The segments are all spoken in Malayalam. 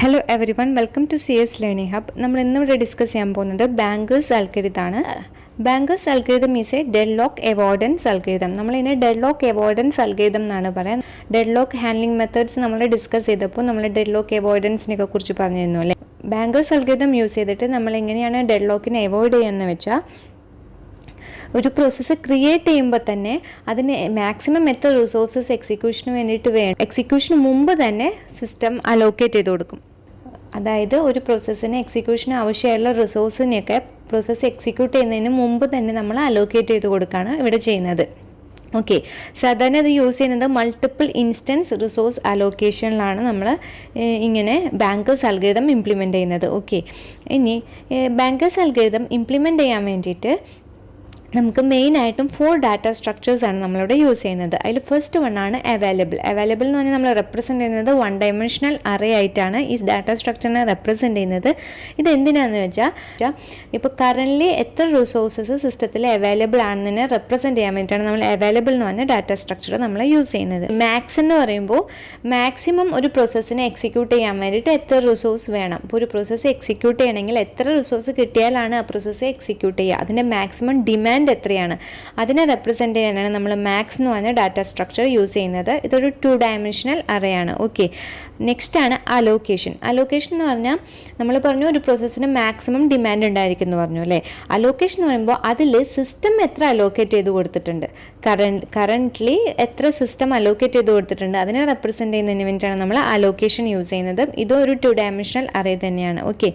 Hello everyone, welcome to CS learning hub. നമ്മൾ ഇന്നിവിടെ ഡിസ്കസ് ചെയ്യാൻ പോകുന്നത് ബാങ്കേഴ്സ് അൽഗരിതാണ്. Bankers algorithm is a deadlock avoidance algorithm. നമ്മളിതിനെ ഡെഡ്ലോക്ക് അവോയ്ഡൻസ് അൽഗരിതം എന്നാണ് പറയുന്നത്. ഡെഡ്ലോക്ക് ഹാൻഡ്ലിംഗ് മെത്തേഡ്സ് നമ്മൾ ഡിസ്കസ് ചെയ്തപ്പോൾ നമ്മൾ ഡെഡ്ലോക്ക് അവോയ്ഡൻസിനെയൊക്കെ കുറിച്ച് പറഞ്ഞിരുന്നു അല്ലേ. ബാങ്കേഴ്സ് അൽഗരിതം യൂസ് ചെയ്തിട്ട് നമ്മൾ എങ്ങനെയാണ് ഡെഡ്ലോക്കിനെ അവോയ്ഡ് ചെയ്യുകയെന്ന് വെച്ചാൽ, ഒരു പ്രോസസ്സ് ക്രിയേറ്റ് ചെയ്യുമ്പോൾ തന്നെ അതിന് മാക്സിമം എത്ര റിസോഴ്സസ് എക്സിക്യൂഷന് വേണ്ടിയിട്ട് വേണം, എക്സിക്യൂഷന് മുമ്പ് തന്നെ സിസ്റ്റം അലോക്കേറ്റ് ചെയ്ത് കൊടുക്കും. അതായത് ഒരു പ്രോസസ്സിന് എക്സിക്യൂഷന് ആവശ്യമുള്ള റിസോഴ്സിനെയൊക്കെ പ്രോസസ്സ് എക്സിക്യൂട്ട് ചെയ്യുന്നതിന് മുമ്പ് തന്നെ നമ്മൾ അലോക്കേറ്റ് ചെയ്ത് കൊടുക്കുകയാണ് ഇവിടെ ചെയ്യുന്നത്. ഓക്കെ, സാധാരണ ഇത് യൂസ് ചെയ്യുന്നത് മൾട്ടിപ്പിൾ ഇൻസ്റ്റൻസ് റിസോഴ്സ് അലോക്കേഷനിലാണ് നമ്മൾ ഇങ്ങനെ ബാങ്കേഴ്സ് അൽഗരിതം ഇംപ്ലിമെൻറ്റ് ചെയ്യുന്നത്. ഓക്കെ, ഇനി ബാങ്കേഴ്സ് അൽഗരിതം ഇംപ്ലിമെൻറ്റ് ചെയ്യാൻ വേണ്ടിയിട്ട് നമുക്ക് മെയിനായിട്ടും 4 ഡാറ്റ സ്ട്രക്ചേഴ്സാണ് നമ്മളിവിടെ യൂസ് ചെയ്യുന്നത്. അതിൽ ഫസ്റ്റ് വൺ ആണ് അവൈലബിൾ. അവൈലബിൾ എന്ന് പറഞ്ഞാൽ നമ്മൾ റെപ്രസെൻറ്റ് ചെയ്യുന്നത് 1 ഡയമെൻഷണൽ അറേ ആയിട്ടാണ് ഈ ഡാറ്റ സ്ട്രക്ചറിനെ റെപ്രസെൻറ്റ് ചെയ്യുന്നത്. ഇത് എന്തിനാണെന്ന് വെച്ചാൽ, ഇപ്പോൾ കറൻ്റ്ലി എത്ര റിസോഴ്സസ് സിസ്റ്റത്തിൽ അവൈലബിൾ ആണെന്ന് റെപ്രസെൻറ്റ് ചെയ്യാൻ വേണ്ടിയിട്ടാണ് നമ്മൾ അവൈലബിൾ എന്ന് പറഞ്ഞ ഡാറ്റ സ്ട്രക്ചർ നമ്മൾ യൂസ് ചെയ്യുന്നത്. മാക്സ് എന്ന് പറയുമ്പോൾ മാക്സിമം ഒരു പ്രോസസ്സിനെ എക്സിക്യൂട്ട് ചെയ്യാൻ വേണ്ടിയിട്ട് എത്ര റിസോഴ്സ് വേണം. ഇപ്പോൾ ഒരു പ്രോസസ്സ് എക്സിക്യൂട്ട് ചെയ്യണമെങ്കിൽ എത്ര റിസോഴ്സ് കിട്ടിയാലാണ് ആ പ്രോസസ്സ് എക്സിക്യൂട്ട് ചെയ്യുക, അതിൻ്റെ മാക്സിമം ഡിമാൻഡ് എത്രയാണ്, അതിനെ റെപ്രസെൻറ്റ് ചെയ്യാനാണ് നമ്മൾ മാക്സ് എന്ന് പറഞ്ഞ ഡാറ്റ സ്ട്രക്ചർ യൂസ് ചെയ്യുന്നത്. ഇതൊരു 2 ഡയമെൻഷണൽ അറേ ആണ്. ഓക്കെ, നെക്സ്റ്റ് ആണ് അലോക്കേഷൻ. അലോക്കേഷൻ എന്ന് പറഞ്ഞാൽ നമ്മൾ പറഞ്ഞു ഒരു പ്രോസസ്സിന് മാക്സിമം ഡിമാൻഡ് ഉണ്ടായിരിക്കും എന്ന് പറഞ്ഞു അല്ലേ. അലോക്കേഷൻ എന്ന് പറയുമ്പോൾ അതിൽ സിസ്റ്റം എത്ര അലോക്കേറ്റ് ചെയ്ത് കൊടുത്തിട്ടുണ്ട്, കറൻ്റ്ലി എത്ര സിസ്റ്റം അലോക്കേറ്റ് ചെയ്ത് കൊടുത്തിട്ടുണ്ട്, അതിനെ റെപ്രസെൻറ്റ് ചെയ്യുന്നതിന് വേണ്ടിയിട്ടാണ് നമ്മൾ അലോക്കേഷൻ യൂസ് ചെയ്യുന്നത്. ഇതും ഒരു 2 ഡയമെൻഷണൽ അറേ തന്നെയാണ്. ഓക്കെ,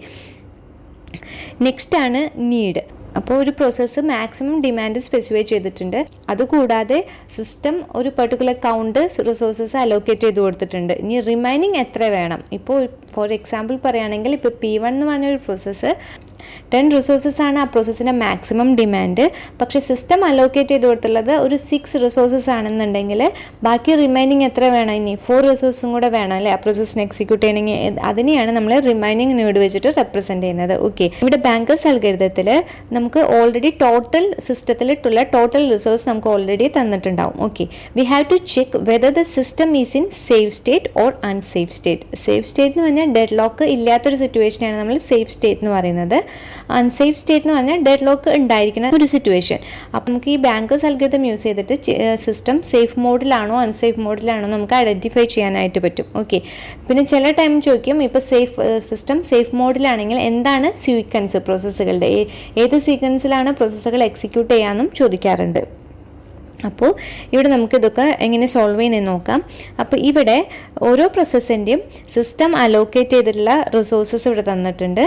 നെക്സ്റ്റ് ആണ് നീഡ്. അപ്പോൾ ഒരു പ്രോസസ്സ് മാക്സിമം ഡിമാൻഡ് സ്പെസിഫൈ ചെയ്തിട്ടുണ്ട്, അതുകൂടാതെ സിസ്റ്റം ഒരു പെർട്ടിക്കുലർ കൗണ്ട് റിസോഴ്സസ് അലോക്കേറ്റ് ചെയ്ത് കൊടുത്തിട്ടുണ്ട്. ഇനി റിമൈനിങ് എത്ര വേണം. ഇപ്പോൾ ഫോർ എക്സാമ്പിൾ പറയുകയാണെങ്കിൽ, ഇപ്പോൾ P1 എന്ന് പറഞ്ഞൊരു പ്രോസസ്സ് 10 റിസോഴ്സസ് ആണ് ആ പ്രോസസ്സിൻ്റെ മാക്സിമം ഡിമാൻഡ്. പക്ഷേ സിസ്റ്റം അലോക്കേറ്റ് ചെയ്ത് കൊടുത്തുള്ളത് ഒരു 6 റിസോഴ്സസ് ആണെന്നുണ്ടെങ്കിൽ ബാക്കി റിമൈനിങ് എത്ര വേണം, ഇനി 4 റിസോഴ്സും കൂടെ വേണം അല്ലേ ആ പ്രോസസ്സിനെ എക്സിക്യൂട്ട് ചെയ്യണമെങ്കിൽ. അതിനെയാണ് നമ്മൾ റിമൈനിങ് നീഡ് വെച്ചിട്ട് റെപ്രസെൻറ്റ് ചെയ്യുന്നത്. ഓക്കെ, ഇവിടെ ബാങ്കേഴ്സ് അൽഗരിതത്തിൽ നമുക്ക് ഓൾറെഡി ടോട്ടൽ സിസ്റ്റത്തിലിട്ടുള്ള ടോട്ടൽ റിസോഴ്സ് നമുക്ക് ഓൾറെഡി തന്നിട്ടുണ്ടാവും. Okay, we have to check whether the system is in safe state or unsafe state. Safe state എന്ന് പറഞ്ഞാൽ ഡെഡ് ലോക്ക് ഇല്ലാത്തൊരു സിറ്റുവേഷനാണ് നമ്മൾ സേഫ് സ്റ്റേറ്റ് എന്ന് പറയുന്നത്. അൺസേഫ് സ്റ്റേറ്റ് എന്ന് പറഞ്ഞാൽ ഡെഡ് ലോക്ക് ഉണ്ടായിരിക്കുന്ന ഒരു സിറ്റുവേഷൻ. അപ്പം നമുക്ക് ഈ ബാങ്കേഴ്സ് അൽഗരിതം യൂസ് ചെയ്തിട്ട് സിസ്റ്റം സേഫ് മോഡിലാണോ അൺസേഫ് മോഡിലാണോ നമുക്ക് ഐഡൻറ്റിഫൈ ചെയ്യാനായിട്ട് പറ്റും. ഓക്കെ, പിന്നെ ചില ടൈം ചോദിക്കും, ഇപ്പോൾ സിസ്റ്റം സേഫ് മോഡിലാണെങ്കിൽ എന്താണ് സീക്വൻസ് പ്രോസസ്സുകളുടെ, ഏത് സീക്വൻസിലാണ് പ്രോസസ്സുകൾ എക്സിക്യൂട്ട് ചെയ്യാമെന്നും ചോദിക്കാറുണ്ട്. അപ്പോൾ ഇവിടെ നമുക്കിതൊക്കെ എങ്ങനെ സോൾവ് ചെയ്യുന്നതെന്ന് നോക്കാം. അപ്പോൾ ഇവിടെ ഓരോ പ്രോസസ്സിൻ്റെയും സിസ്റ്റം അലോക്കേറ്റ് ചെയ്തിട്ടുള്ള റിസോഴ്സസ് ഇവിടെ തന്നിട്ടുണ്ട്.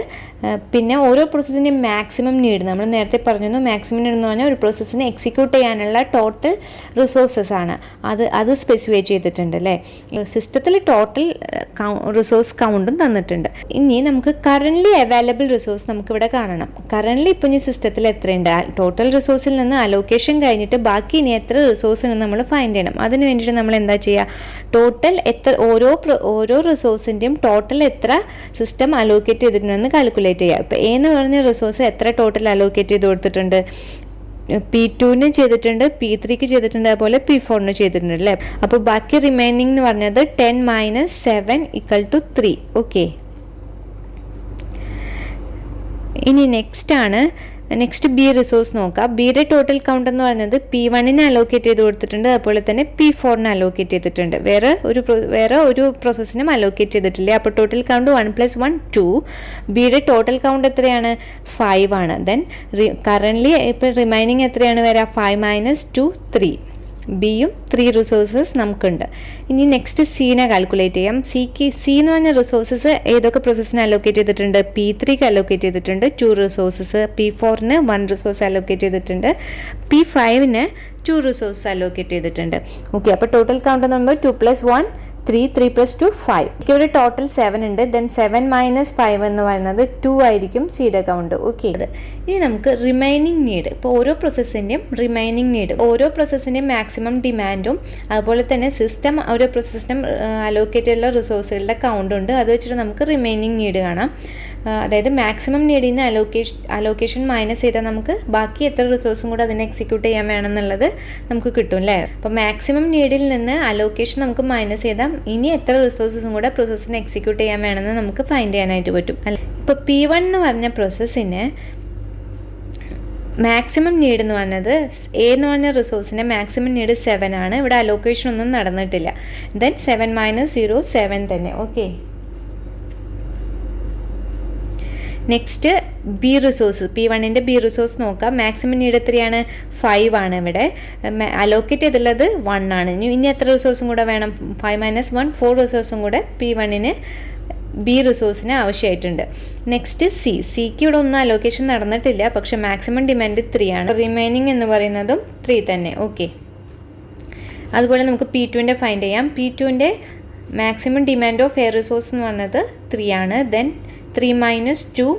പിന്നെ ഓരോ പ്രോസസ്സിൻ്റെയും മാക്സിമം നീഡ്, നമ്മൾ നേരത്തെ പറഞ്ഞിരുന്നു മാക്സിമം നീഡ് എന്ന് പറഞ്ഞാൽ ഒരു പ്രോസസ്സിനെ എക്സിക്യൂട്ട് ചെയ്യാനുള്ള ടോട്ടൽ റിസോഴ്സസ് ആണ്, അത് സ്പെസിഫൈ ചെയ്തിട്ടുണ്ട് അല്ലേ. സിസ്റ്റത്തിൽ ടോട്ടൽ റിസോഴ്സ് കൗണ്ടും തന്നിട്ടുണ്ട്. ഇനി നമുക്ക് കറൻ്റ്ലി അവൈലബിൾ റിസോഴ്സ് നമുക്കിവിടെ കാണണം. കറൻ്റ്ലി ഇപ്പോൾ ഇനി സിസ്റ്റത്തിൽ എത്രയുണ്ട്, ടോട്ടൽ റിസോഴ്സിൽ നിന്ന് അലോക്കേഷൻ കഴിഞ്ഞിട്ട് ബാക്കി ഇനി എത്ര റിസോഴ്സിന് നമ്മൾ ഫൈൻഡ് ചെയ്യണം. അതിന് വേണ്ടിയിട്ട് നമ്മൾ എന്താ ചെയ്യുക, ടോട്ടൽ എത്ര ഓരോ റിസോഴ്സിൻ്റെയും ടോട്ടൽ എത്ര സിസ്റ്റം അലോക്കേറ്റ് ചെയ്തിട്ടുണ്ടെന്ന് കാൽക്കുലേറ്റ് ചെയ്യുക. ഇപ്പോൾ എന്ന് പറഞ്ഞ റിസോഴ്സ് എത്ര ടോട്ടൽ അലോക്കേറ്റ് ചെയ്ത് കൊടുത്തിട്ടുണ്ട്, P2 ചെയ്തിട്ടുണ്ട്, P3 ചെയ്തിട്ടുണ്ട്, അതുപോലെ P4 ചെയ്തിട്ടുണ്ട് അല്ലേ. അപ്പോൾ ബാക്കി റിമൈനിങ് എന്ന് പറഞ്ഞത് 10 - 7 = 3. ഓക്കെ, ഇനി നെക്സ്റ്റ് ബി റിസോഴ്സ് നോക്കാം. ബിയുടെ ടോട്ടൽ കൗണ്ട് എന്ന് പറയുന്നത് P1 അലോക്കേറ്റ് ചെയ്ത് കൊടുത്തിട്ടുണ്ട്, അതുപോലെ തന്നെ P4 അലോക്കേറ്റ് ചെയ്തിട്ടുണ്ട്. വേറെ ഒരു പ്രോസസ്സിനും അലോക്കേറ്റ് ചെയ്തിട്ടില്ല. അപ്പോൾ ടോട്ടൽ കൗണ്ട് 1 + 1 2. ബിയുടെ ടോട്ടൽ കൗണ്ട് എത്രയാണ്, 5 ആണ്. ദെൻ കറൻ്റ്ലി ഇപ്പോൾ റിമൈനിങ് എത്രയാണ് വരിക, 5 - 2 3. ബിയും 3 റിസോഴ്സസ് നമുക്കുണ്ട്. ഇനി നെക്സ്റ്റ് സീനെ കാൽക്കുലേറ്റ് ചെയ്യാം. സി എന്ന് പറഞ്ഞ റിസോഴ്സസ് ഏതൊക്കെ പ്രോസസ്സിന് അലോക്കേറ്റ് ചെയ്തിട്ടുണ്ട്, P3 അലോക്കേറ്റ് ചെയ്തിട്ടുണ്ട് 2 റിസോഴ്സസ്, P4 1 റിസോഴ്സ് അലോക്കേറ്റ് ചെയ്തിട്ടുണ്ട്, P5 2 റിസോഴ്സ് അലോക്കേറ്റ് ചെയ്തിട്ടുണ്ട്. ഓക്കെ, അപ്പോൾ ടോട്ടൽ കൗണ്ട് എന്ന് പറയുമ്പോൾ 2 + 1 3, 3 + 2 5. ഇവിടെ ടോട്ടൽ 7 ഉണ്ട്. ദെൻ 7 - 5 എന്ന് പറയുന്നത് 2 ആയിരിക്കും സിയുടെ കൗണ്ട്. ഓക്കെ, ഇനി നമുക്ക് റിമൈനിങ് നീഡ്. ഇപ്പോൾ ഓരോ പ്രോസസ്സിൻ്റെയും റിമൈനിങ് നീഡ്, ഓരോ പ്രോസസ്സിൻ്റെയും മാക്സിമം ഡിമാൻഡും അതുപോലെ തന്നെ സിസ്റ്റം ഓരോ പ്രോസസ്സിനും അലോക്കേറ്റ് ചെയ്തുള്ള റിസോഴ്സുകളുടെ കൗണ്ട് ഉണ്ട്. അത് വെച്ചിട്ട് നമുക്ക് റിമൈനിങ് നീഡ് കാണാം. അതായത് മാക്സിമം നീഡിൽ നിന്ന് അലോക്കേഷൻ മൈനസ് ചെയ്താൽ നമുക്ക് ബാക്കി എത്ര റിസോഴ്സും കൂടെ അതിനെ എക്സിക്യൂട്ട് ചെയ്യാൻ വേണമെന്നുള്ളത് നമുക്ക് കിട്ടും അല്ലേ. അപ്പോൾ മാക്സിമം നീഡിൽ നിന്ന് അലോക്കേഷൻ നമുക്ക് മൈനസ് ചെയ്താൽ ഇനി എത്ര റിസോഴ്സസും കൂടെ പ്രോസസ്സിനെ എക്സിക്യൂട്ട് ചെയ്യാൻ വേണമെന്ന് നമുക്ക് ഫൈൻഡ് ചെയ്യാനായിട്ട് പറ്റും അല്ലേ. ഇപ്പോൾ P1 എന്ന് പറഞ്ഞ പ്രോസസ്സിന് മാക്സിമം നീഡ് എന്ന് പറഞ്ഞത് എ എന്ന് പറഞ്ഞ റിസോഴ്സിൻ്റെ മാക്സിമം നീഡ് 7 ആണ്. ഇവിടെ അലോക്കേഷൻ ഒന്നും നടന്നിട്ടില്ല. ദെൻ 7 - 0 7 തന്നെ. ഓക്കെ, നെക്സ്റ്റ് ബി റിസോഴ്സ്, P1ൻ്റെ ബി റിസോഴ്സ് നോക്കാം. മാക്സിമം നീഡ് എത്രയാണ്? 5 ആണ്. ഇവിടെ അലോക്കേറ്റ് ചെയ്തുള്ളത് 1 ആണ്. ഇനി എത്ര റിസോഴ്സും കൂടെ വേണം? 5 - 1 4 റിസോഴ്സും കൂടെ P1ന് ബി റിസോഴ്സിന് ആവശ്യമായിട്ടുണ്ട്. നെക്സ്റ്റ് സിക്ക് ഇവിടെ ഒന്നും അലോക്കേഷൻ നടന്നിട്ടില്ല, പക്ഷെ മാക്സിമം ഡിമാൻഡ് 3 ആണ്. റിമൈനിങ് എന്ന് പറയുന്നതും 3 തന്നെ. ഓക്കെ, അതുപോലെ നമുക്ക് P2ൻ്റെ ഫൈൻഡ് ചെയ്യാം. P2ൻ്റെ maximum demand of A resource എന്ന് പറഞ്ഞത് 3 ആണ്. ദെൻ 3 - 2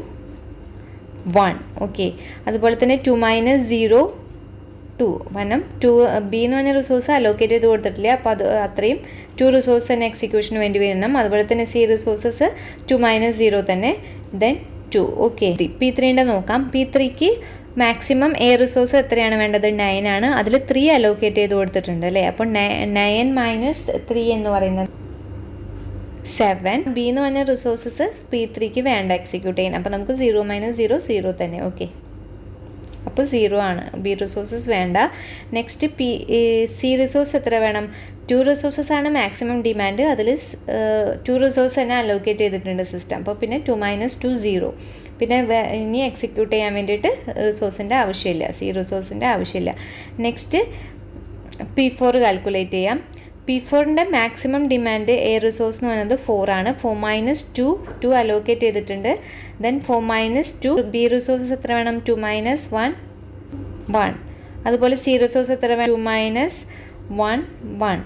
1. ഓക്കെ, അതുപോലെ തന്നെ 2 - 0 2. കാരണം ബി എന്ന് പറഞ്ഞ റിസോഴ്സ് അലോക്കേറ്റ് ചെയ്ത് കൊടുത്തിട്ടില്ല, അപ്പോൾ അത് അത്രയും 2 റിസോഴ്സ് തന്നെ എക്സിക്യൂഷന് വേണ്ടി വരണം. അതുപോലെ തന്നെ സി റിസോഴ്സസ് 2 - 0 തന്നെ. ദെൻ 2. ഓക്കെ, P3ൻ്റെ നോക്കാം. P3ക്ക് മാക്സിമം എ റിസോഴ്സ് എത്രയാണ് വേണ്ടത്? 9 ആണ്. അതിൽ 3 അലോക്കേറ്റ് ചെയ്ത് കൊടുത്തിട്ടുണ്ട് അല്ലേ. അപ്പോൾ 9 - 3 എന്ന് പറയുന്നത് 7. ബി എന്ന് പറഞ്ഞ റിസോഴ്സസ് P3ക്ക് വേണ്ട എക്സിക്യൂട്ട് ചെയ്യാൻ. അപ്പോൾ നമുക്ക് 0 - 0 0 തന്നെ. ഓക്കെ, അപ്പോൾ 0 ആണ്. ബി റിസോഴ്സസ് വേണ്ട. നെക്സ്റ്റ് സി റിസോഴ്സ് എത്ര വേണം? 2 റിസോഴ്സസ് ആണ് മാക്സിമം ഡിമാൻഡ്. അതിൽ 2 റിസോഴ്സ് തന്നെ അലോക്കേറ്റ് ചെയ്തിട്ടുണ്ട് സിസ്റ്റം. അപ്പോൾ പിന്നെ 2 - 2 0. പിന്നെ ഇനി എക്സിക്യൂട്ട് ചെയ്യാൻ വേണ്ടിയിട്ട് റിസോഴ്സിൻ്റെ ആവശ്യമില്ല, സി റിസോഴ്സിൻ്റെ ആവശ്യമില്ല. നെക്സ്റ്റ് P4 കാൽക്കുലേറ്റ് ചെയ്യാം. P4ൻ്റെ മാക്സിമം ഡിമാൻഡ് എ റിസോഴ്സ് എന്ന് പറയുന്നത് 4 ആണ്. 4 - 2 അലോക്കേറ്റ് ചെയ്തിട്ടുണ്ട്. ദെൻ 4 - 2 ബി റിസോഴ്സസ് എത്ര വേണം? 2 - 1 1. അതുപോലെ സി റിസോഴ്സ് എത്ര വേണം? 2 - 1 1.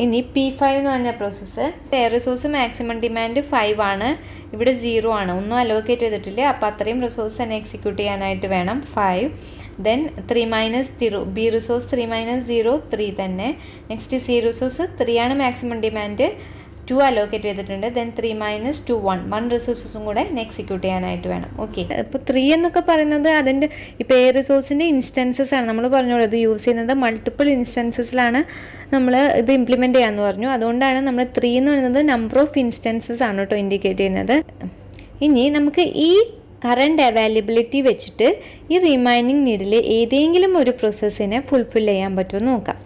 ഇനി P5 എന്ന് പറഞ്ഞ process, A resource maximum demand 5 ആണ്. ഇവിടെ 0 ആണ്, ഒന്നും അലോക്കേറ്റ് ചെയ്തിട്ടില്ല. അപ്പോൾ അത്രയും റിസോഴ്സ് തന്നെ എക്സിക്യൂട്ട് ചെയ്യാനായിട്ട് വേണം 5. ദെൻ 3 - 0 ബി റിസോഴ്സ് 3 - 0 3 തന്നെ. നെക്സ്റ്റ് സി റിസോഴ്സ് 3 ആണ് മാക്സിമം ഡിമാൻഡ്, 2 അലോക്കേറ്റ് ചെയ്തിട്ടുണ്ട്. ദെൻ 3 - 2 1 റിസോഴ്സസും കൂടെ എക്സിക്യൂട്ട് ചെയ്യാനായിട്ട് വേണം. ഓക്കെ, ഇപ്പോൾ 3 എന്നൊക്കെ പറയുന്നത് അതിൻ്റെ ഇപ്പോൾ എ റിസോഴ്സിൻ്റെ ഇൻസ്റ്റൻസസ് ആണ്. നമ്മൾ പറഞ്ഞോളൂ ഇത് യൂസ് ചെയ്യുന്നത് മൾട്ടിപ്പിൾ ഇൻസ്റ്റൻസസിലാണ് നമ്മൾ ഇത് ഇംപ്ലിമെൻറ്റ് ചെയ്യാമെന്ന് പറഞ്ഞു. അതുകൊണ്ടാണ് നമ്മൾ 3 എന്ന് പറയുന്നത് നമ്പർ ഓഫ് ഇൻസ്റ്റൻസസ് ആണ് കേട്ടോ ഇൻഡിക്കേറ്റ് ചെയ്യുന്നത്. ഇനി നമുക്ക് ഈ കറണ്ട് അവൈലബിലിറ്റി വെച്ചിട്ട് ഈ റിമൈനിങ് നീഡിൽ ഏതെങ്കിലും ഒരു പ്രോസസ്സിനെ ഫുൾഫിൽ ചെയ്യാൻ പറ്റുമോ നോക്കാം.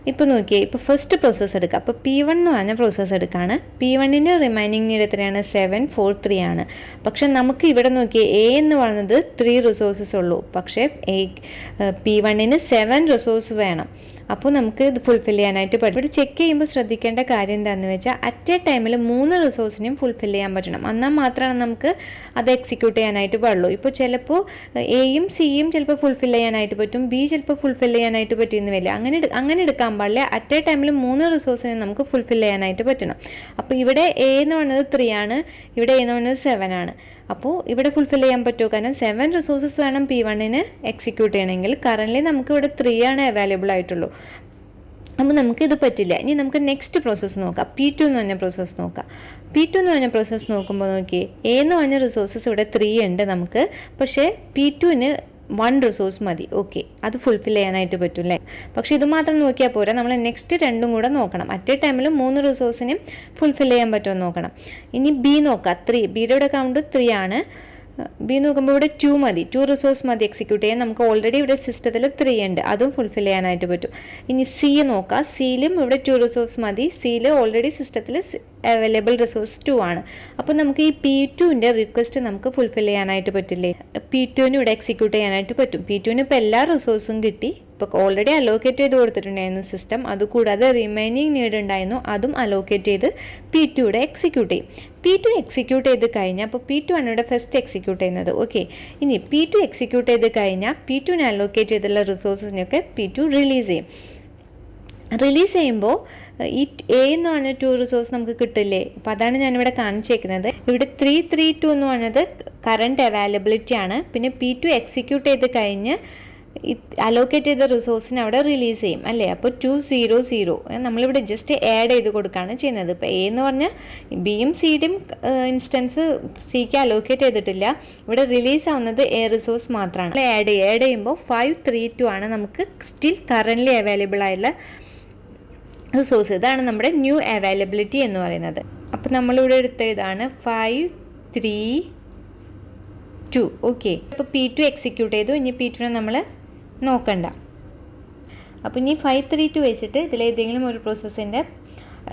ഇപ്പോൾ നോക്കിയേ, ഇപ്പോൾ ഫസ്റ്റ് പ്രോസസ്സ് എടുക്കുക. അപ്പോൾ P1 എന്ന് പറഞ്ഞ പ്രോസസ്സ് എടുക്കുകയാണ്. P1ൻ്റെ റിമൈനിങ് നീഡ് എത്രയാണ്? 7 4 3 ആണ്. പക്ഷെ നമുക്ക് ഇവിടെ നോക്കിയേ, എ എന്ന് പറയുന്നത് 3 റിസോഴ്സസ് ഉള്ളൂ. പക്ഷേ P1ന് 7 റിസോഴ്സ് വേണം. അപ്പോൾ നമുക്ക് ഇത് ഫുൾഫിൽ ചെയ്യാനായിട്ട് പറ്റും. ഇവിടെ ചെക്ക് ചെയ്യുമ്പോൾ ശ്രദ്ധിക്കേണ്ട കാര്യം എന്താണെന്ന് വെച്ചാൽ അറ്റ് എ ടൈമിൽ 3 റിസോഴ്സിനെയും ഫുൾഫിൽ ചെയ്യാൻ പറ്റണം. എന്നാൽ മാത്രമാണ് നമുക്ക് അത് എക്സിക്യൂട്ട് ചെയ്യാനായിട്ട് പാടുള്ളൂ. ഇപ്പോൾ ചിലപ്പോൾ എയും സിയും ചിലപ്പോൾ ഫുൾഫിൽ ചെയ്യാനായിട്ട് പറ്റും, ബി ചിലപ്പോൾ ഫുൾഫിൽ ചെയ്യാനായിട്ട് പറ്റുമെന്ന് വരില്ല. അങ്ങനെ എടുക്കാൻ പാടില്ല. അറ്റ് എ ടൈമിൽ 3 റിസോഴ്സിനെ നമുക്ക് ഫുൾഫിൽ ചെയ്യാനായിട്ട് പറ്റണം. അപ്പോൾ ഇവിടെ എ എന്ന് പറയുന്നത് 3 ആണ്, ഇവിടെ എ എന്ന് പറയുന്നത് 7 ആണ്. അപ്പോൾ ഇവിടെ ഫുൾഫിൽ ചെയ്യാൻ പറ്റുമോ? കാരണം 7 റിസോഴ്സസ് വേണം P1ന് എക്സിക്യൂട്ട് ചെയ്യണമെങ്കിൽ. കറൻ്റ്ലി നമുക്ക് ഇവിടെ 3 ആണ് അവൈലബിൾ ആയിട്ടുള്ളൂ. അപ്പോൾ നമുക്കിത് പറ്റില്ല. ഇനി നമുക്ക് നെക്സ്റ്റ് പ്രോസസ്സ് നോക്കാം. P2 എന്ന് പറഞ്ഞ പ്രോസസ്സ് നോക്കാം. P2 എന്ന് പറഞ്ഞ പ്രോസസ്സ് നോക്കുമ്പോൾ നോക്കിയേ, എ എന്ന് പറഞ്ഞ റിസോഴ്സസ് ഇവിടെ 3 ഉണ്ട് നമുക്ക്. പക്ഷേ P2ന് 1 റിസോഴ്സ് മതി. ഓക്കെ, അത് ഫുൾഫിൽ ചെയ്യാനായിട്ട് പറ്റും അല്ലേ. പക്ഷേ ഇത് മാത്രം നോക്കിയാൽ പോരാ, നമ്മൾ നെക്സ്റ്റ് 2 കൂടെ നോക്കണം. അറ്റ് എ ടൈമിൽ 3 റിസോഴ്സിനും ഫുൾഫിൽ ചെയ്യാൻ പറ്റുമെന്ന് നോക്കണം. ഇനി ബി നോക്കാം. 3 ബിയുടെ ഇവിടെ കൗണ്ട് 3 ആണ്. ബി നോക്കുമ്പോൾ ഇവിടെ 2 മതി, 2 റിസോഴ്സ് മതി എക്സിക്യൂട്ട് ചെയ്യാൻ. നമുക്ക് ഓൾറെഡി ഇവിടെ സിസ്റ്റത്തിൽ 3 ഉണ്ട്, അതും ഫുൾഫിൽ ചെയ്യാനായിട്ട് പറ്റും. ഇനി സി നോക്കാം. സിയിലും ഇവിടെ 2 റിസോഴ്സ് മതി. സിയിൽ ഓൾറെഡി സിസ്റ്റത്തിൽ അവൈലബിൾ റിസോഴ്സ് 2 ആണ്. അപ്പോൾ നമുക്ക് ഈ P2ൻ്റെ റിക്വസ്റ്റ് നമുക്ക് ഫുൾഫിൽ ചെയ്യാനായിട്ട് പറ്റില്ലേ? P2ന് ഇവിടെ എക്സിക്യൂട്ട് ചെയ്യാനായിട്ട് പറ്റും. P2ന് ഇപ്പോൾ എല്ലാ റിസോഴ്സും കിട്ടി. ഇപ്പോൾ ഓൾറെഡി അലോക്കേറ്റ് ചെയ്ത് കൊടുത്തിട്ടുണ്ടായിരുന്നു സിസ്റ്റം. അതുകൂടാതെ റിമൈനിങ് നീഡ് ഉണ്ടായിരുന്നു, അതും അലോക്കേറ്റ് ചെയ്ത് P2 ഇവിടെ എക്സിക്യൂട്ട് ചെയ്യും. P2 എക്സിക്യൂട്ട് ചെയ്ത് കഴിഞ്ഞാൽ അപ്പോൾ P2 ആണ് ഇവിടെ ഫസ്റ്റ് എക്സിക്യൂട്ട് ചെയ്യുന്നത്. ഓക്കെ, ഇനി P2 എക്സിക്യൂട്ട് ചെയ്ത് കഴിഞ്ഞാൽ P2ന് അലോക്കേറ്റ് ചെയ്തുള്ള റിസോഴ്സസിനൊക്കെ P2 റിലീസ് ചെയ്യും. റിലീസ് ചെയ്യുമ്പോൾ ഈ എ എന്ന് പറഞ്ഞ 2 റിസോഴ്സ് നമുക്ക് കിട്ടില്ലേ? അപ്പോൾ അതാണ് ഞാനിവിടെ കാണിച്ചേക്കുന്നത്. ഇവിടെ 332 എന്ന് പറഞ്ഞത് കറണ്ട് അവൈലബിലിറ്റി ആണ്. പിന്നെ P2 എക്സിക്യൂട്ട് ചെയ്ത് കഴിഞ്ഞ് അലോക്കേറ്റ് ചെയ്ത റിസോഴ്സിനെ അവിടെ റിലീസ് ചെയ്യും അല്ലേ. അപ്പോൾ 2 0 0 നമ്മളിവിടെ ജസ്റ്റ് ആഡ് ചെയ്ത് കൊടുക്കുകയാണ് ചെയ്യുന്നത്. ഇപ്പോൾ എ എന്ന് പറഞ്ഞാൽ ബിയും സിയുടെയും ഇൻസ്റ്റൻസ് സിക്ക് അലോക്കേറ്റ് ചെയ്തിട്ടില്ല, ഇവിടെ റിലീസ് ആവുന്നത് എ റിസോഴ്സ് മാത്രമാണ്. ആഡ് ചെയ്യുമ്പോൾ 5 3 2 ആണ് നമുക്ക് സ്റ്റിൽ കറൻ്റ്ലി അവൈലബിൾ ആയിട്ടുള്ള റിസോഴ്സ്. ഇതാണ് നമ്മുടെ ന്യൂ അവൈലബിലിറ്റി എന്ന് പറയുന്നത്. അപ്പോൾ നമ്മളിവിടെ എടുത്ത ഇതാണ് 5 3 2. ഓക്കെ, അപ്പോൾ P2 എക്സിക്യൂട്ട് ചെയ്തു. ഇനി P2നെ നമ്മൾ നോക്കണ്ട. അപ്പോൾ ഇനി 5 3 2 വെച്ചിട്ട് ഇതിലേതെങ്കിലും ഒരു പ്രോസസ്സിൻ്റെ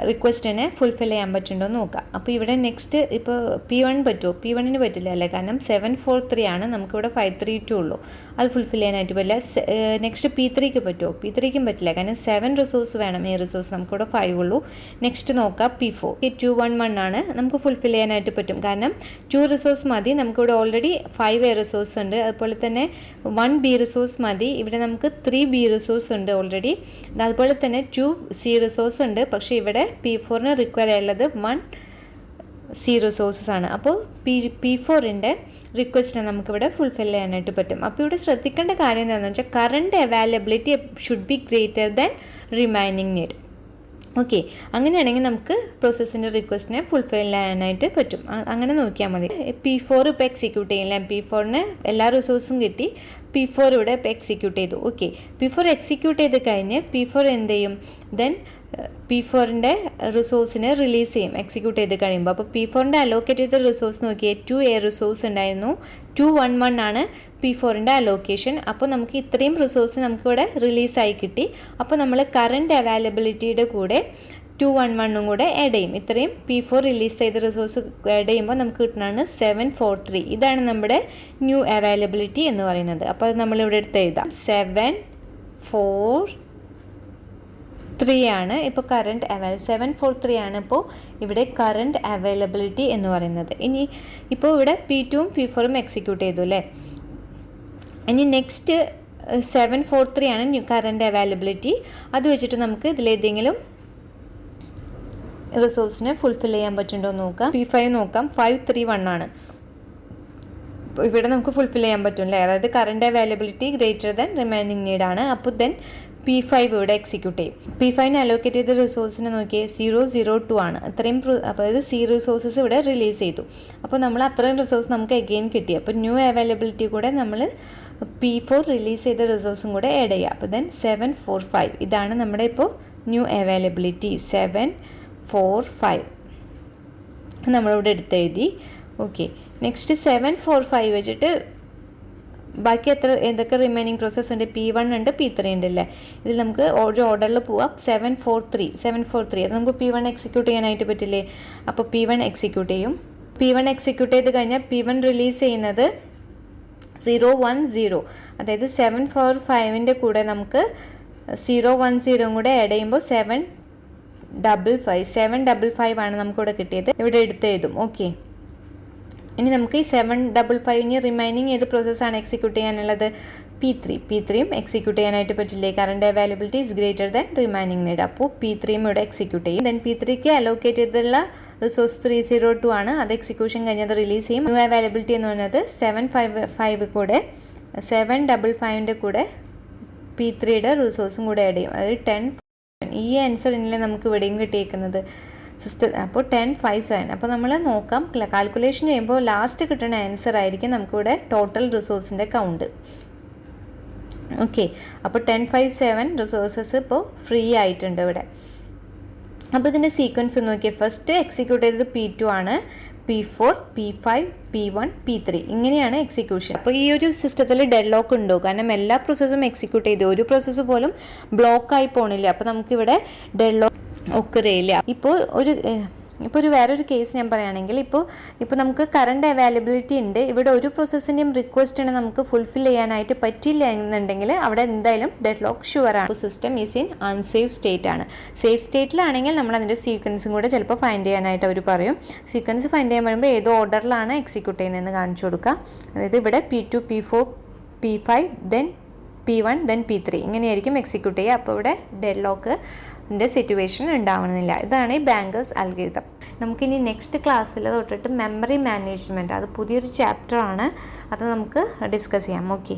റിക്വസ്റ്റിനെ ഫുൾഫിൽ ചെയ്യാൻ പറ്റുന്നുണ്ടോ എന്ന് നോക്കാം. അപ്പോൾ ഇവിടെ നെക്സ്റ്റ് ഇപ്പോൾ P1 പറ്റുമോ? P1ന് പറ്റില്ല അല്ലേ, കാരണം 7 4 3 ആണ്, നമുക്കിവിടെ 5 3 2 ഉള്ളൂ, അത് ഫുൾഫിൽ ചെയ്യാനായിട്ട് പറ്റില്ല. നെക്സ്റ്റ് P3ക്ക് പറ്റുമോ? P3ക്കും പറ്റില്ല, കാരണം 7 റിസോഴ്സ് വേണം, ഈ റിസോഴ്സ് നമുക്കിവിടെ 5 ഉള്ളൂ. നെക്സ്റ്റ് നോക്കാം P4, 2 1 1 ആണ്, നമുക്ക് ഫുൾഫിൽ ചെയ്യാനായിട്ട് പറ്റും, കാരണം 2 റിസോഴ്സ് മതി, നമുക്കിവിടെ ഓൾറെഡി 5 എ റിസോഴ്സ് ഉണ്ട്. അതുപോലെ തന്നെ 1 ബി റിസോഴ്സ് മതി, ഇവിടെ നമുക്ക് 3 ബി റിസോഴ്സ് ഉണ്ട് ഓൾറെഡി. അതുപോലെ തന്നെ 2 സി റിസോഴ്സ് ഉണ്ട്, പക്ഷേ ഇവിടെ P4ന് റിക്വയർ ആയുള്ളത് 1 സി റിസോഴ്സസ് ആണ്. അപ്പോൾ P4ൻ്റെ റിക്വസ്റ്റിനെ നമുക്കിവിടെ ഫുൾഫിൽ ചെയ്യാനായിട്ട് പറ്റും. അപ്പോൾ ഇവിടെ ശ്രദ്ധിക്കേണ്ട കാര്യം എന്താണെന്ന് വെച്ചാൽ current availability should be greater than remaining need. Okay, അങ്ങനെയാണെങ്കിൽ നമുക്ക് പ്രോസസ്സിൻ്റെ റിക്വസ്റ്റിനെ ഫുൾഫിൽ ചെയ്യാനായിട്ട് പറ്റും. അങ്ങനെ നോക്കിയാൽ മതി. P4 ഇപ്പോൾ എക്സിക്യൂട്ട് ചെയ്യില്ല, P4ന് എല്ലാ റിസോഴ്സും കിട്ടി, P4 ഇവിടെ ഇപ്പോൾ എക്സിക്യൂട്ട് ചെയ്തു. ഓക്കെ, P4 എക്സിക്യൂട്ട് ചെയ്ത് കഴിഞ്ഞ് P4 എന്ത് ചെയ്യും? ദെൻ P4ൻ്റെ റിസോഴ്സിനെ റിലീസ് ചെയ്യും എക്സിക്യൂട്ട് ചെയ്ത് കഴിയുമ്പോൾ. അപ്പോൾ P4ൻ്റെ അലോക്കേറ്റ് ചെയ്ത റിസോഴ്സ് നോക്കിയേ 2 എ റിസോഴ്സ് ഉണ്ടായിരുന്നു, 2 1 1 ആണ് P4ൻ്റെ അലോക്കേഷൻ. അപ്പോൾ നമുക്ക് ഇത്രയും റിസോഴ്സ് നമുക്കിവിടെ റിലീസായി കിട്ടി. അപ്പോൾ നമ്മൾ കറണ്ട് അവൈലബിലിറ്റിയുടെ കൂടെ 2 1 1 കൂടെ ആഡ് ചെയ്യും. ഇത്രയും P4 റിലീസ് ചെയ്ത റിസോഴ്സ് ആഡ് ചെയ്യുമ്പോൾ നമുക്ക് കിട്ടുന്നതാണ് 7 4 3. ഇതാണ് നമ്മുടെ ന്യൂ അവൈലബിലിറ്റി എന്ന് പറയുന്നത്. അപ്പോൾ അത് നമ്മളിവിടെ എടുത്ത് എഴുതാം. 7 4 3 ആണ് ഇപ്പോൾ കറണ്ട് 7 4 3 ആണ് ഇപ്പോൾ ഇവിടെ കറണ്ട് അവൈലബിലിറ്റി എന്ന് പറയുന്നത്. ഇനി ഇപ്പോൾ ഇവിടെ P2ഉം P4ഉം എക്സിക്യൂട്ട് ചെയ്തു അല്ലേ. ഇനി നെക്സ്റ്റ് 7 4 3 ആണ് ന്യൂ കറണ്ട് അവൈലബിലിറ്റി. അത് വെച്ചിട്ട് നമുക്ക് ഇതിലേതെങ്കിലും റിസോഴ്സിനെ ഫുൾഫിൽ ചെയ്യാൻ പറ്റുന്നുണ്ടോ എന്ന് നോക്കാം. P5 നോക്കാം. 5 3 1 ആണ്, ഇവിടെ നമുക്ക് ഫുൾഫിൽ ചെയ്യാൻ പറ്റും അല്ലേ, അതായത് current availability greater than remaining need ആണ്. അപ്പോൾ ദെൻ P5 ഇവിടെ എക്സിക്യൂട്ട് ചെയ്യും. P5ന് അലോക്കേറ്റ് ചെയ്ത റിസോഴ്സിനെ നോക്കിയേ 0 0 2 ആണ്, അത്രയും അതായത് സി റിസോഴ്സസ് ഇവിടെ റിലീസ് ചെയ്തു. അപ്പോൾ നമ്മൾ അത്രയും റിസോഴ്സ് നമുക്ക് എഗെയിൻ കിട്ടി. അപ്പോൾ ന്യൂ അവൈലബിലിറ്റി കൂടെ നമ്മൾ P4 റിലീസ് ചെയ്ത റിസോഴ്സും കൂടെ ആഡ് ചെയ്യുക. അപ്പോൾ ദെൻ 7 4 5 ഇതാണ് നമ്മുടെ ഇപ്പോൾ ന്യൂ അവൈലബിലിറ്റി. 7 4 5 നമ്മളിവിടെ എടുത്തെഴുതി. ഓക്കെ, നെക്സ്റ്റ് 7 4 5 വെച്ചിട്ട് ബാക്കി എന്തൊക്കെ റിമൈനിങ് പ്രോസസ്സ് ഉണ്ട്? P1 ഉണ്ട്, P3 ഉണ്ട് അല്ലേ. ഇതിൽ നമുക്ക് ഒരു ഓർഡറിൽ പോവാം. 7 4 3 അത് നമുക്ക് P1 എക്സിക്യൂട്ട് ചെയ്യാനായിട്ട് പറ്റില്ലേ. അപ്പോൾ P1 എക്സിക്യൂട്ട് ചെയ്യും. P1 എക്സിക്യൂട്ട് ചെയ്ത് കഴിഞ്ഞാൽ P1 റിലീസ് ചെയ്യുന്നത് 0 1 0, അതായത് 7 4 5ൻ്റെ കൂടെ നമുക്ക് 0 1 0 കൂടെ ആഡ് ചെയ്യുമ്പോൾ 7 5 5 ആണ് നമുക്കിവിടെ കിട്ടിയത്. ഇവിടെ എടുത്തെഴുതും. ഓക്കെ, ഇനി നമുക്ക് ഈ 7 5 5 റിമൈനിങ് ഏത് പ്രോസസ്സാണ് എക്സിക്യൂട്ട് ചെയ്യാനുള്ളത്? P3യും എക്സിക്യൂട്ട് ചെയ്യാനായിട്ട് പറ്റില്ലേ, current availability is greater than remaining need. അപ്പോൾ P3യും ഇവിടെ എക്സിക്യൂട്ട് ചെയ്യും. ദെൻ P3ക്ക് അലോക്കേറ്റ് ചെയ്തിട്ടുള്ള റിസോഴ്സ് 3 0 2 ആണ്, അത് എക്സിക്യൂഷൻ കഴിഞ്ഞത് റിലീസ് ചെയ്യും. ന്യൂ അവൈലബിലിറ്റി എന്ന് പറയുന്നത് 7 5 5 കൂടെ 7 5 5ൻ്റെ കൂടെ P3യുടെ റിസോഴ്സും കൂടെ ആഡ് ചെയ്യും, അതായത് 10. ഈ ആൻസർ ഇന്നലെ നമുക്ക് ഇവിടെയും കിട്ടിയേക്കുന്നത് സിസ്റ്റം. അപ്പോൾ 10 5 7. അപ്പോൾ നമ്മൾ നോക്കാം, കാൽക്കുലേഷൻ ചെയ്യുമ്പോൾ ലാസ്റ്റ് കിട്ടുന്ന ആൻസർ ആയിരിക്കും നമുക്കിവിടെ ടോട്ടൽ റിസോഴ്സിൻ്റെ കൗണ്ട്. ഓക്കെ, അപ്പോൾ 10 5 7 റിസോഴ്സസ് ഇപ്പോൾ ഫ്രീ ആയിട്ടുണ്ട് ഇവിടെ. അപ്പോൾ ഇതിൻ്റെ സീക്വൻസ് നോക്കിയാൽ ഫസ്റ്റ് എക്സിക്യൂട്ട് ചെയ്തത് P2 ആണ്, P4 P5 P1 P3 ഇങ്ങനെയാണ് എക്സിക്യൂഷൻ. അപ്പോൾ ഈ ഒരു സിസ്റ്റത്തിൽ ഡെഡ് ലോക്ക് ഉണ്ടോ? കാരണം എല്ലാ പ്രോസസ്സും എക്സിക്യൂട്ട് ചെയ്തു, ഒരു പ്രോസസ്സ് പോലും ബ്ലോക്കായി പോണില്ല. അപ്പോൾ നമുക്കിവിടെ ഡെഡ് ലോക്ക് ഒക്കറിയില്ല. ഇപ്പോൾ ഒരു വേറൊരു കേസ് ഞാൻ പറയുകയാണെങ്കിൽ, ഇപ്പോൾ നമുക്ക് കറണ്ട് അവൈലബിലിറ്റി ഉണ്ട്, ഇവിടെ ഒരു പ്രോസസ്സിൻ്റെയും റിക്വസ്റ്റിനെ നമുക്ക് ഫുൾഫിൽ ചെയ്യാനായിട്ട് പറ്റില്ല എന്നുണ്ടെങ്കിൽ അവിടെ എന്തായാലും ഡെഡ് ലോക്ക് ഷുവറാണ്. അപ്പോൾ system is in unsafe state ആണ്. സേഫ് സ്റ്റേറ്റിലാണെങ്കിൽ നമ്മൾ അതിൻ്റെ സീക്വൻസും കൂടെ ചിലപ്പോൾ ഫൈൻഡ് ചെയ്യാനായിട്ട് അവർ പറയും. സീക്വൻസ് ഫൈൻഡ് ചെയ്യാൻ പറയുമ്പോൾ ഏത് ഓർഡറിലാണ് എക്സിക്യൂട്ട് ചെയ്യുന്നതെന്ന് കാണിച്ചു കൊടുക്കുക. അതായത് ഇവിടെ P2 P4 P5 then P1 then P3 ഇങ്ങനെയായിരിക്കും എക്സിക്യൂട്ട് ചെയ്യുക. അപ്പോൾ ഇവിടെ ഡെഡ് ലോക്ക് സിറ്റുവേഷൻ ഉണ്ടാവണമെന്നില്ല. ഇതാണ് ഈ ബാങ്കേഴ്സ് അൽഗോരിതം. നമുക്കിനി നെക്സ്റ്റ് ക്ലാസ്സിൽ തൊട്ടിട്ട് മെമ്മറി മാനേജ്മെൻറ്റ്, അത് പുതിയൊരു ചാപ്റ്റർ ആണ്, അത് നമുക്ക് ഡിസ്കസ് ചെയ്യാം. ഓക്കെ.